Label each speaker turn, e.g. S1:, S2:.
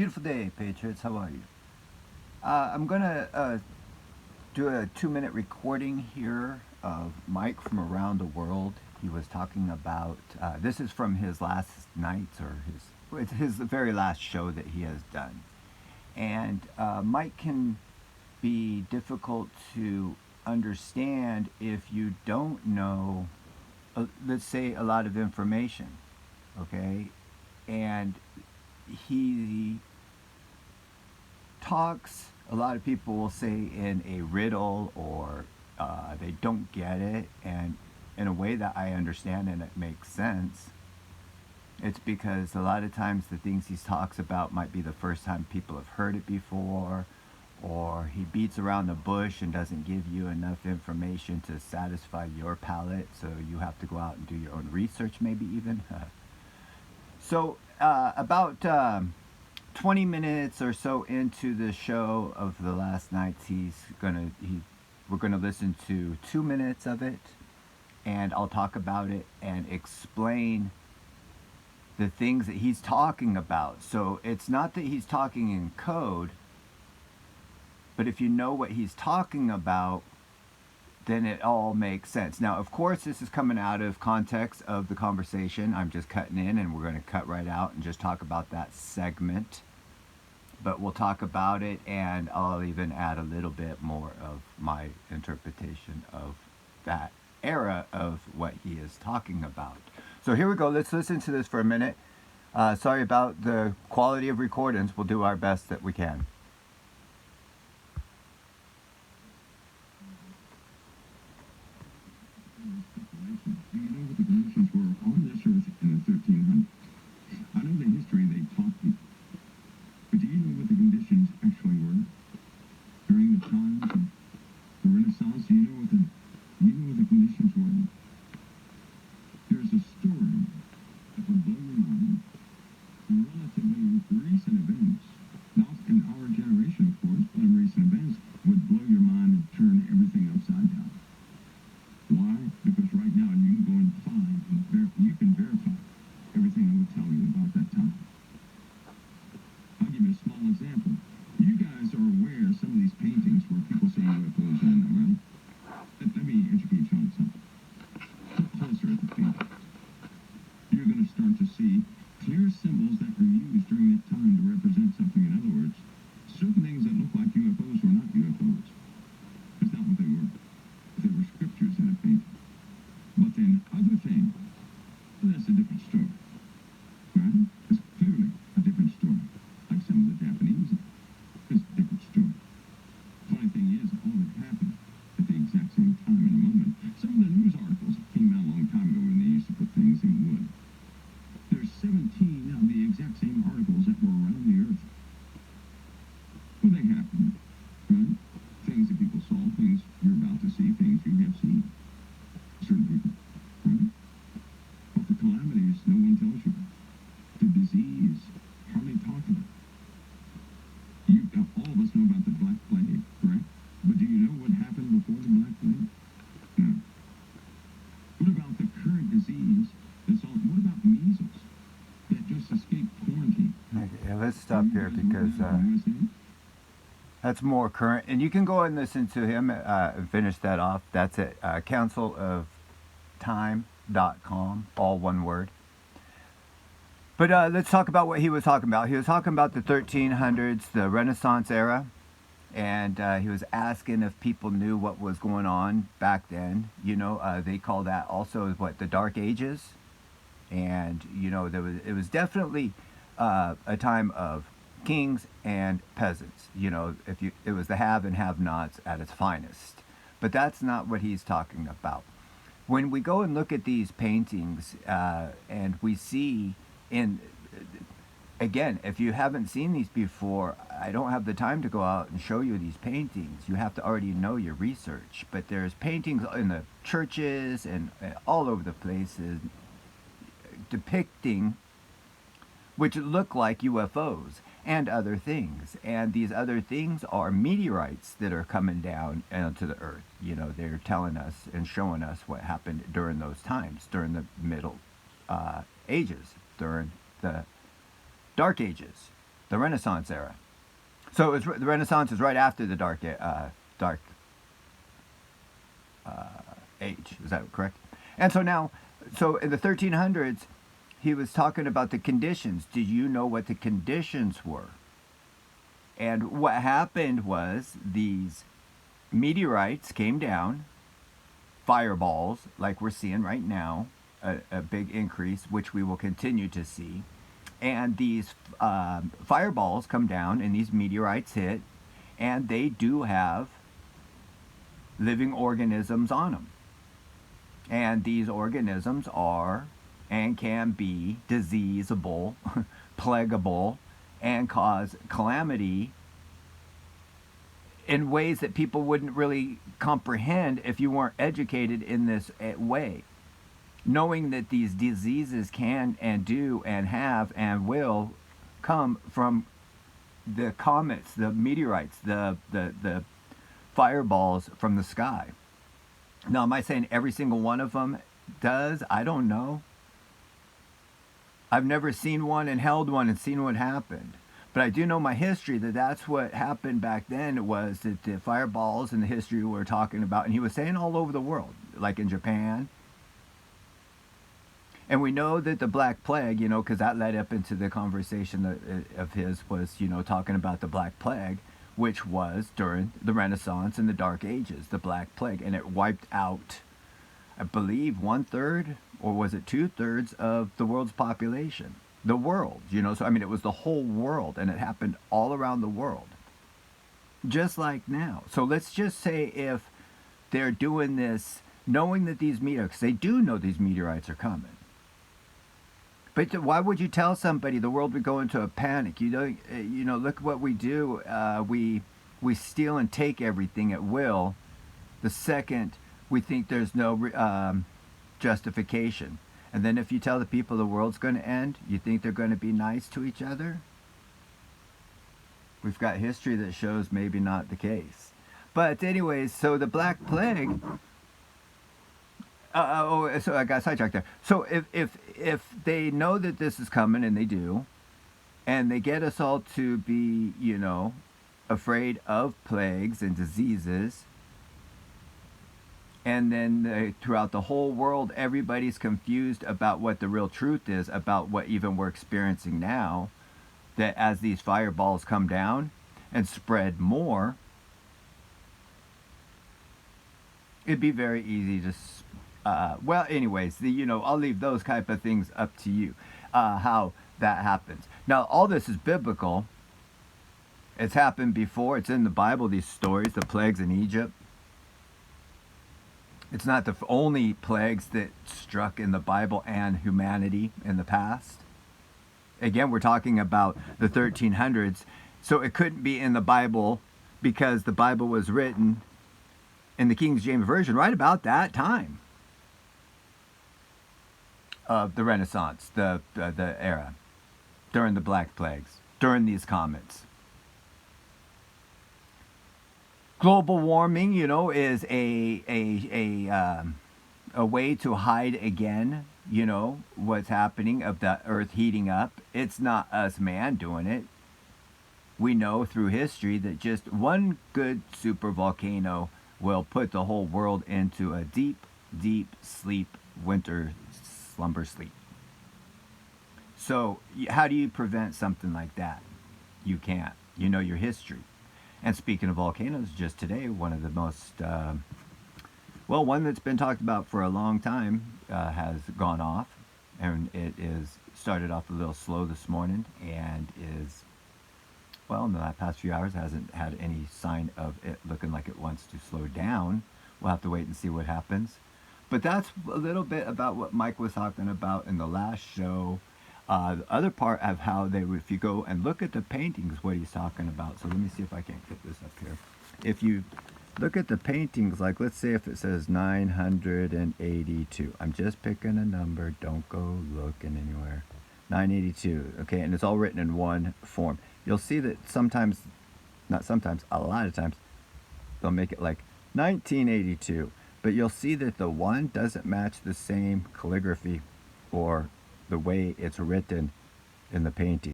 S1: Beautiful day, Patriots. How are you? I'm going to do a 2 minute recording here of Mike from around the world. He was talking about, this is from his last nights or it's his very last show that he has done. And Mike can be difficult to understand if you don't know, let's say, a lot of information, okay? And he talks, a lot of people will say, in a riddle or they don't get it, and in a way that I understand and it makes sense. It's because a lot of times the things he talks about might be the first time people have heard it before, or he beats around the bush and doesn't give you enough information to satisfy your palate, so you have to go out and do your own research, maybe even. So, about 20 minutes or so into the show of the last nights, we're gonna listen to 2 minutes of it, and I'll talk about it and explain the things that he's talking about. So it's not that he's talking in code, but if you know what he's talking about, then it all makes sense. Now, of course, this is coming out of context of the conversation. I'm just cutting in, and we're going to cut right out and just talk about that segment. But we'll talk about it, and I'll even add a little bit more of my interpretation of that era of what he is talking about. So here we go. Let's listen to this for a minute. Sorry about the quality of recordings. We'll do our best that we can.
S2: Do you know what the conditions were on this earth in the 1300s? I know the history they taught me, but do you know what the conditions actually were during the times of the Renaissance? Do you know what the conditions were? There's a story that will blow your mind. Relatively recent events, not in our generation, of course, but in recent events, would blow your mind and turn everything upside down. Why? Because right now you can go and find and you can verify everything I would tell you about that time. I'll give you a small example. You guys are aware of some of these paintings where people say UFOs are in them, right? Let me educate you on something. Look closer at the paintings. You're going to start to see clear symbols that were used during that time to represent something. In other words, certain things that look like UFOs were not UFOs. That's not what they were. There were scriptures in a painting. But then other things, well, that's a different story. Right? It's clearly a different story. Like some of the Japanese, it's a different story. Funny thing is, all of it happened at the exact same time and moment. Some of the news articles came out a long time ago when they used to put things in wood. There's 17 of the exact same articles that were around the earth. Well, they happened, right? Things that people saw, things you're about to see, things you have seen. Certain people, right? But the calamities, no one tells you about. The disease, hardly talked about. All of us know about the Black Plague, correct? But do you know what happened before the Black Plague? No. What about the current disease that's on? What about measles that just escaped quarantine?
S1: Okay, let's stop here because that's more current. And you can go and listen to him and finish that off. That's at counciloftime.com, all one word. But let's talk about what he was talking about. He was talking about the 1300s, the Renaissance era, and he was asking if people knew what was going on back then. You know, they call that also what, the Dark Ages, and you know it was definitely a time of kings and peasants. You know, it was the have and have-nots at its finest. But that's not what he's talking about. When we go and look at these paintings, and we see in again, if you haven't seen these before, I don't have the time to go out and show you these paintings. You have to already know your research. But there's paintings in the churches and all over the places depicting which look like UFOs and other things. And these other things are meteorites that are coming down onto the earth. You know, they're telling us and showing us what happened during those times, during the Middle Ages, during the Dark Ages. the Renaissance era. So the Renaissance is right after the Dark Age. Is that correct? And so now, so in the 1300s, he was talking about the conditions. Did you know what the conditions were? And what happened was these meteorites came down, fireballs, like we're seeing right now, a big increase, which we will continue to see. And these fireballs come down, and these meteorites hit, and they do have living organisms on them. And these organisms are and can be diseaseable, plagueable, and cause calamity in ways that people wouldn't really comprehend if you weren't educated in this way. Knowing that these diseases can and do and have and will come from the comets, the meteorites, the fireballs from the sky. Now, am I saying every single one of them does? I don't know. I've never seen one and held one and seen what happened. But I do know my history that that's what happened back then, was that the fireballs in the history we're talking about, and he was saying all over the world, like in Japan. And we know that the Black Plague, you know, because that led up into the conversation of his was, you know, talking about the Black Plague, which was during the Renaissance and the Dark Ages, the Black Plague. And it wiped out, I believe, 1/3, or was it 2/3 of the world's population? The world, you know, so I mean, it was the whole world, and it happened all around the world. Just like now. So let's just say if they're doing this, knowing that these meteorites, they do know these meteorites are coming. But why would you tell somebody? The world would go into a panic. You know, look what we do. We steal and take everything at will. The second we think there's no justification, and then if you tell the people the world's going to end, you think they're going to be nice to each other? We've got history that shows maybe not the case. But anyways, so the Black Plague. So I got sidetracked there. So if they know that this is coming, and they do, and they get us all to be, you know, afraid of plagues and diseases, and then throughout the whole world, everybody's confused about what the real truth is about what even we're experiencing now, that as these fireballs come down and spread more, it'd be very easy to well, anyways, you know, I'll leave those type of things up to you, how that happens. Now, all this is biblical. It's happened before. It's in the Bible, these stories, the plagues in Egypt. It's not the only plagues that struck in the Bible and humanity in the past. Again, we're talking about the 1300s, so it couldn't be in the Bible because the Bible was written in the King James Version right about that time of the Renaissance, the era, during the Black Plagues, during these comets. Global warming, you know, is a way to hide again, you know, what's happening of the Earth heating up. It's not us man doing it. We know through history that just one good super volcano will put the whole world into a deep, deep sleep, winter slumber sleep. So how do you prevent something like that? You can't. You know your history. And speaking of volcanoes, just today, one of the most, well, one that's been talked about for a long time has gone off. And it is started off a little slow this morning and is, well, in the past few hours hasn't had any sign of it looking like it wants to slow down. We'll have to wait and see what happens. But that's a little bit about what Mike was talking about in the last show. The other part of how they would, if you go and look at the paintings, what he's talking about. So let me see if I can get this up here. If you look at the paintings, like let's say if it says 982. I'm just picking a number. Don't go looking anywhere. 982. Okay, and it's all written in one form. You'll see that sometimes, not sometimes, a lot of times, they'll make it like 1982. But you'll see that the one doesn't match the same calligraphy or the way it's written in the painting.